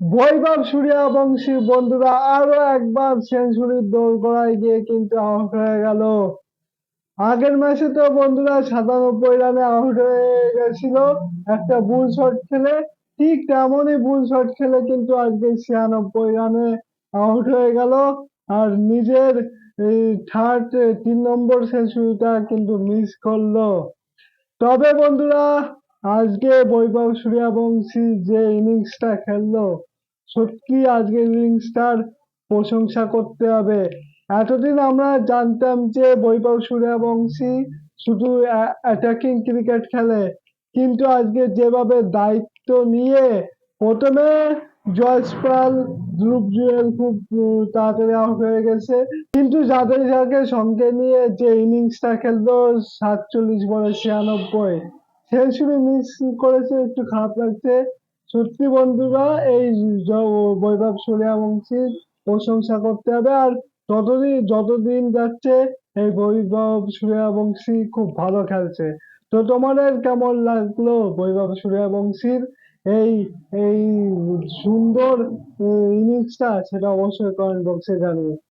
বৈভব সূর্যবংশী বন্ধুরা আরো একবার সেঞ্চুরির দোরগোড়ায় গিয়ে কিন্তু আউট হয়ে গেল। আগের ম্যাচে তো বন্ধুরা ৯৭ রানে আউট হয়ে গেছিল একটা বুল শট খেলে। ঠিক তেমনই বুল শট খেলে কিন্তু আজকে ৯৬ রানে আউট হয়ে গেল। আর নিজের এই থার্ড ৩ নম্বর সেঞ্চুরিটা কিন্তু মিস করলো। তবে বন্ধুরা আজকে বৈভব সূর্যবংশী যে ইনিংসটা খেললো, সত্যি আজকের ইনিংসটার প্রশংসা করতে হবে। এতদিন আমরা জানতাম যে বৈভব সূর্যবংশী শুধু অ্যাটাকিং ক্রিকেট খেলে, কিন্তু আজকে যেভাবে দায়িত্ব নিয়ে প্রথমে জয়সওয়াল, ধ্রুব জুয়েল খুব তাড়াতাড়ি আউট হয়ে গেছে, কিন্তু জাদেজাকে সঙ্গে নিয়ে যে ইনিংসটা খেললো ৪৭ বলে ৯৬, সেঞ্চুরি মিস করেছে, একটু খারাপ লাগছে। সত্যি বন্ধুরা এই বৈভব সূর্যবংশীর প্রশংসা করতে হবে। আর যতদিন যাচ্ছে এই বৈভব সূর্যবংশী খুব ভালো খেলছে। তো তোমাদের কেমন লাগলো বৈভব সূর্যবংশীর এই এই সুন্দর ইনিংসটা, সেটা অবশ্যই কমেন্ট বক্সে জানিও।